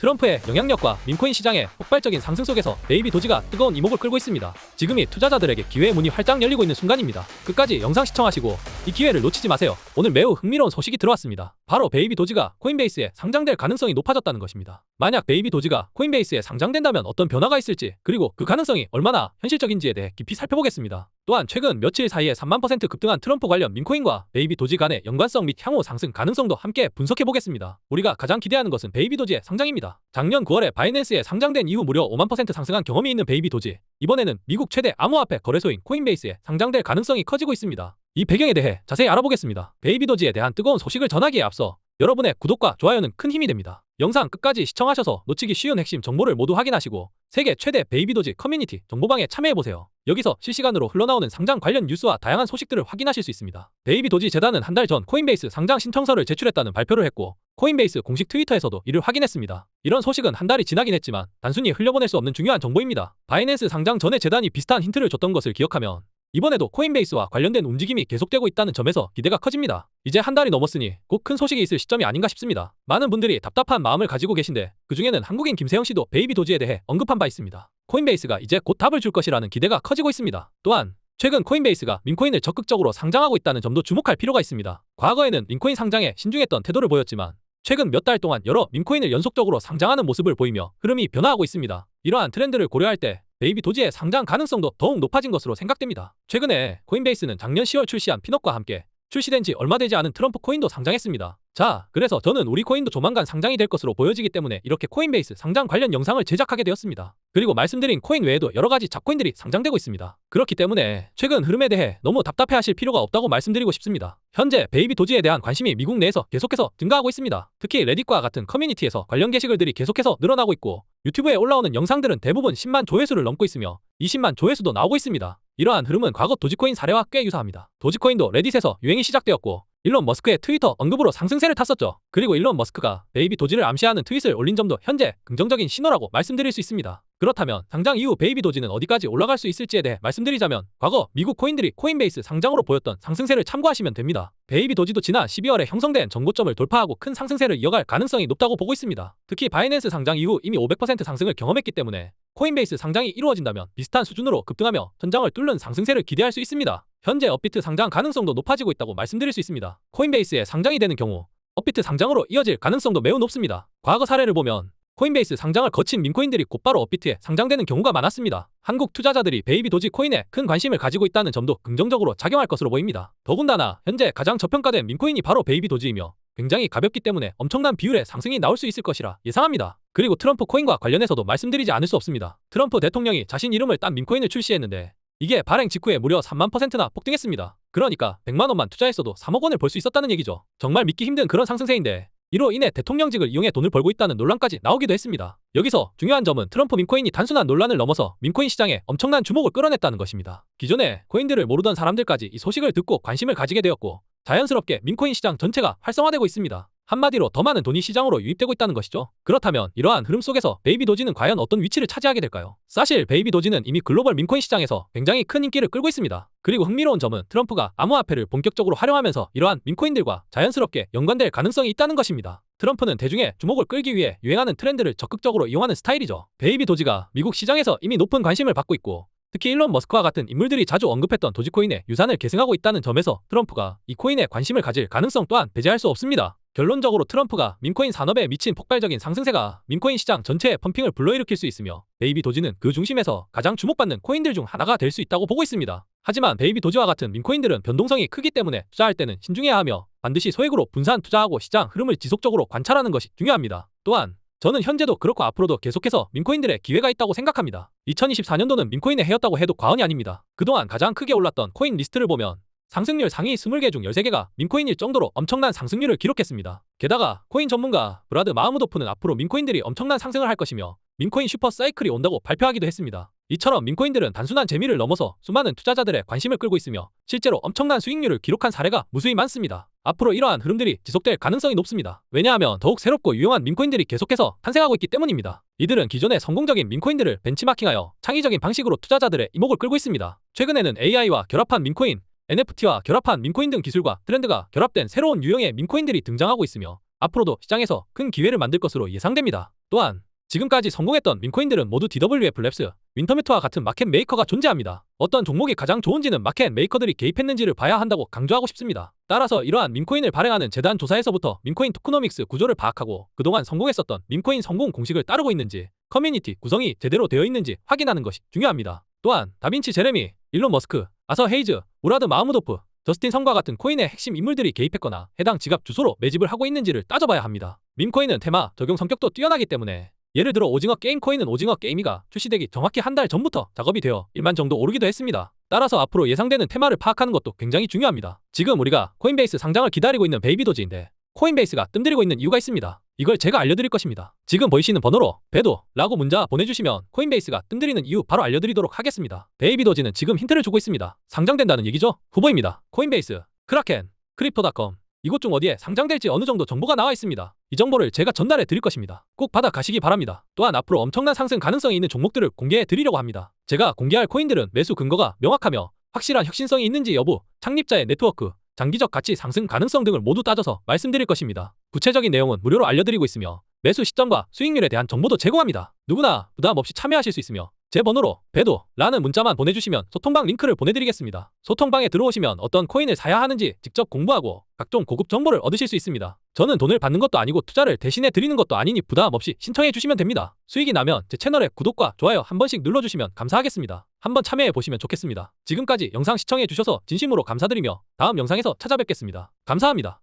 트럼프의 영향력과 민코인 시장의 폭발적인 상승 속에서 베이비 도지가 뜨거운 이목을 끌고 있습니다. 지금이 투자자들에게 기회의 문이 활짝 열리고 있는 순간입니다. 끝까지 영상 시청하시고 이 기회를 놓치지 마세요. 오늘 매우 흥미로운 소식이 들어왔습니다. 바로 베이비 도지가 코인베이스에 상장될 가능성이 높아졌다는 것입니다. 만약 베이비 도지가 코인베이스에 상장된다면 어떤 변화가 있을지, 그리고 그 가능성이 얼마나 현실적인지에 대해 깊이 살펴보겠습니다. 또한 최근 며칠 사이에 3만% 급등한 트럼프 관련 민코인과 베이비 도지 간의 연관성 및 향후 상승 가능성도 함께 분석해보겠습니다. 우리가 가장 기대하는 것은 베이비 도지의 상장입니다. 작년 9월에 바이낸스에 상장된 이후 무려 5만% 상승한 경험이 있는 베이비 도지, 이번에는 미국 최대 암호화폐 거래소인 코인베이스에 상장될 가능성이 커지고 있습니다. 이 배경에 대해 자세히 알아보겠습니다. 베이비 도지에 대한 뜨거운 소식을 전하기에 앞서 여러분의 구독과 좋아요는 큰 힘이 됩니다. 영상 끝까지 시청하셔서 놓치기 쉬운 핵심 정보를 모두 확인하시고 세계 최대 베이비 도지 커뮤니티 정보방에 참여해보세요. 여기서 실시간으로 흘러나오는 상장 관련 뉴스와 다양한 소식들을 확인하실 수 있습니다. 베이비 도지 재단은 한 달 전 코인베이스 상장 신청서를 제출했다는 발표를 했고, 코인베이스 공식 트위터에서도 이를 확인했습니다. 이런 소식은 한 달이 지나긴 했지만 단순히 흘려보낼 수 없는 중요한 정보입니다. 바이낸스 상장 전에 재단이 비슷한 힌트를 줬던 것을 기억하면 이번에도 코인베이스와 관련된 움직임이 계속되고 있다는 점에서 기대가 커집니다. 이제 한 달이 넘었으니 곧 큰 소식이 있을 시점이 아닌가 싶습니다. 많은 분들이 답답한 마음을 가지고 계신데 그중에는 한국인 김세영 씨도 베이비 도지에 대해 언급한 바 있습니다. 코인베이스가 이제 곧 답을 줄 것이라는 기대가 커지고 있습니다. 또한 최근 코인베이스가 민코인을 적극적으로 상장하고 있다는 점도 주목할 필요가 있습니다. 과거에는 민코인 상장에 신중했던 태도를 보였지만 최근 몇 달 동안 여러 민코인을 연속적으로 상장하는 모습을 보이며 흐름이 변화하고 있습니다. 이러한 트렌드를 고려할 때 베이비 도지의 상장 가능성도 더욱 높아진 것으로 생각됩니다. 최근에 코인베이스는 작년 10월 출시한 피넛과 함께 출시된 지 얼마 되지 않은 트럼프 코인도 상장했습니다. 자, 그래서 저는 우리 코인도 조만간 상장이 될 것으로 보여지기 때문에 이렇게 코인베이스 상장 관련 영상을 제작하게 되었습니다. 그리고 말씀드린 코인 외에도 여러가지 잡코인들이 상장되고 있습니다. 그렇기 때문에 최근 흐름에 대해 너무 답답해하실 필요가 없다고 말씀드리고 싶습니다. 현재 베이비 도지에 대한 관심이 미국 내에서 계속해서 증가하고 있습니다. 특히 레딧과 같은 커뮤니티에서 관련 게시글들이 계속해서 늘어나고 있고, 유튜브에 올라오는 영상들은 대부분 10만 조회수를 넘고 있으며 20만 조회수도 나오고 있습니다. 이러한 흐름은 과거 도지코인 사례와 꽤 유사합니다. 도지코인도 레딧에서 유행이 시작되었고 일론 머스크의 트위터 언급으로 상승세를 탔었죠. 그리고 일론 머스크가 베이비 도지를 암시하는 트윗을 올린 점도 현재 긍정적인 신호라고 말씀드릴 수 있습니다. 그렇다면 상장 이후 베이비 도지는 어디까지 올라갈 수 있을지에 대해 말씀드리자면 과거 미국 코인들이 코인베이스 상장으로 보였던 상승세를 참고하시면 됩니다. 베이비 도지도 지난 12월에 형성된 전고점을 돌파하고 큰 상승세를 이어갈 가능성이 높다고 보고 있습니다. 특히 바이낸스 상장 이후 이미 500% 상승을 경험했기 때문에 코인베이스 상장이 이루어진다면 비슷한 수준으로 급등하며 천장을 뚫는 상승세를 기대할 수 있습니다. 현재 업비트 상장 가능성도 높아지고 있다고 말씀드릴 수 있습니다. 코인베이스에 상장이 되는 경우 업비트 상장으로 이어질 가능성도 매우 높습니다. 과거 사례를 보면 코인베이스 상장을 거친 민코인들이 곧바로 업비트에 상장되는 경우가 많았습니다. 한국 투자자들이 베이비 도지 코인에 큰 관심을 가지고 있다는 점도 긍정적으로 작용할 것으로 보입니다. 더군다나 현재 가장 저평가된 민코인이 바로 베이비 도지이며 굉장히 가볍기 때문에 엄청난 비율의 상승이 나올 수 있을 것이라 예상합니다. 그리고 트럼프 코인과 관련해서도 말씀드리지 않을 수 없습니다. 트럼프 대통령이 자신 이름을 딴 민코인을 출시했는데 이게 발행 직후에 무려 3만%나 폭등했습니다. 그러니까 100만 원만 투자했어도 3억 원을 벌 수 있었다는 얘기죠. 정말 믿기 힘든 그런 상승세인데 이로 인해 대통령직을 이용해 돈을 벌고 있다는 논란까지 나오기도 했습니다. 여기서 중요한 점은 트럼프 민코인이 단순한 논란을 넘어서 민코인 시장에 엄청난 주목을 끌어냈다는 것입니다. 기존에 코인들을 모르던 사람들까지 이 소식을 듣고 관심을 가지게 되었고 자연스럽게 민코인 시장 전체가 활성화되고 있습니다. 한마디로 더 많은 돈이 시장으로 유입되고 있다는 것이죠. 그렇다면 이러한 흐름 속에서 베이비 도지는 과연 어떤 위치를 차지하게 될까요? 사실 베이비 도지는 이미 글로벌 민코인 시장에서 굉장히 큰 인기를 끌고 있습니다. 그리고 흥미로운 점은 트럼프가 암호화폐를 본격적으로 활용하면서 이러한 민코인들과 자연스럽게 연관될 가능성이 있다는 것입니다. 트럼프는 대중의 주목을 끌기 위해 유행하는 트렌드를 적극적으로 이용하는 스타일이죠. 베이비 도지가 미국 시장에서 이미 높은 관심을 받고 있고 특히 일론 머스크와 같은 인물들이 자주 언급했던 도지코인의 유산을 계승하고 있다는 점에서 트럼프가 이 코인에 관심을 가질 가능성 또한 배제할 수 없습니다. 결론적으로 트럼프가 민코인 산업에 미친 폭발적인 상승세가 민코인 시장 전체의 펌핑을 불러일으킬 수 있으며 베이비 도지는 그 중심에서 가장 주목받는 코인들 중 하나가 될 수 있다고 보고 있습니다. 하지만 베이비 도지와 같은 민코인들은 변동성이 크기 때문에 투자할 때는 신중해야 하며 반드시 소액으로 분산 투자하고 시장 흐름을 지속적으로 관찰하는 것이 중요합니다. 또한 저는 현재도 그렇고 앞으로도 계속해서 민코인들의 기회가 있다고 생각합니다. 2024년도는 민코인의 해였다고 해도 과언이 아닙니다. 그동안 가장 크게 올랐던 코인 리스트를 보면 상승률 상위 20개 중 13개가 민코인일 정도로 엄청난 상승률을 기록했습니다. 게다가 코인 전문가 브라드 마흐무도프는 앞으로 민코인들이 엄청난 상승을 할 것이며 민코인 슈퍼 사이클이 온다고 발표하기도 했습니다. 이처럼 민코인들은 단순한 재미를 넘어서 수많은 투자자들의 관심을 끌고 있으며 실제로 엄청난 수익률을 기록한 사례가 무수히 많습니다. 앞으로 이러한 흐름들이 지속될 가능성이 높습니다. 왜냐하면 더욱 새롭고 유용한 민코인들이 계속해서 탄생하고 있기 때문입니다. 이들은 기존의 성공적인 민코인들을 벤치마킹하여 창의적인 방식으로 투자자들의 이목을 끌고 있습니다. 최근에는 AI와 결합한 민코인, NFT와 결합한 민코인 등 기술과 트렌드가 결합된 새로운 유형의 민코인들이 등장하고 있으며 앞으로도 시장에서 큰 기회를 만들 것으로 예상됩니다. 또한 지금까지 성공했던 밈코인들은 모두 DWF 랩스, 윈터뮤트와 같은 마켓 메이커가 존재합니다. 어떤 종목이 가장 좋은지는 마켓 메이커들이 개입했는지를 봐야 한다고 강조하고 싶습니다. 따라서 이러한 밈코인을 발행하는 재단 조사에서부터 밈코인 토크노믹스 구조를 파악하고 그동안 성공했었던 밈코인 성공 공식을 따르고 있는지, 커뮤니티 구성이 제대로 되어 있는지 확인하는 것이 중요합니다. 또한 다빈치 제레미, 일론 머스크, 아서 헤이즈, 우라드 마흐무도프, 저스틴 성과 같은 코인의 핵심 인물들이 개입했거나 해당 지갑 주소로 매집을 하고 있는지를 따져봐야 합니다. 밈코인은 테마, 적용 성격도 뛰어나기 때문에 예를 들어 오징어 게임 코인은 오징어 게임이가 출시되기 정확히 한 달 전부터 작업이 되어 1만 정도 오르기도 했습니다. 따라서 앞으로 예상되는 테마를 파악하는 것도 굉장히 중요합니다. 지금 우리가 코인베이스 상장을 기다리고 있는 베이비도지인데 코인베이스가 뜸들이고 있는 이유가 있습니다. 이걸 제가 알려드릴 것입니다. 지금 보이시는 번호로 배도라고 문자 보내주시면 코인베이스가 뜸들이는 이유 바로 알려드리도록 하겠습니다. 베이비도지는 지금 힌트를 주고 있습니다. 상장된다는 얘기죠? 후보입니다. 코인베이스, 크라켄, 크립토닷컴 이곳 중 어디에 상장될지 어느 정도 정보가 나와 있습니다. 이 정보를 제가 전달해 드릴 것입니다. 꼭 받아 가시기 바랍니다. 또한 앞으로 엄청난 상승 가능성이 있는 종목들을 공개해 드리려고 합니다. 제가 공개할 코인들은 매수 근거가 명확하며 확실한 혁신성이 있는지 여부, 창립자의 네트워크, 장기적 가치 상승 가능성 등을 모두 따져서 말씀드릴 것입니다. 구체적인 내용은 무료로 알려드리고 있으며 매수 시점과 수익률에 대한 정보도 제공합니다. 누구나 부담 없이 참여하실 수 있으며 제 번호로 배도라는 문자만 보내주시면 소통방 링크를 보내드리겠습니다. 소통방에 들어오시면 어떤 코인을 사야 하는지 직접 공부하고 각종 고급 정보를 얻으실 수 있습니다. 저는 돈을 받는 것도 아니고 투자를 대신해 드리는 것도 아니니 부담 없이 신청해 주시면 됩니다. 수익이 나면 제 채널에 구독과 좋아요 한 번씩 눌러주시면 감사하겠습니다. 한번 참여해 보시면 좋겠습니다. 지금까지 영상 시청해 주셔서 진심으로 감사드리며 다음 영상에서 찾아뵙겠습니다. 감사합니다.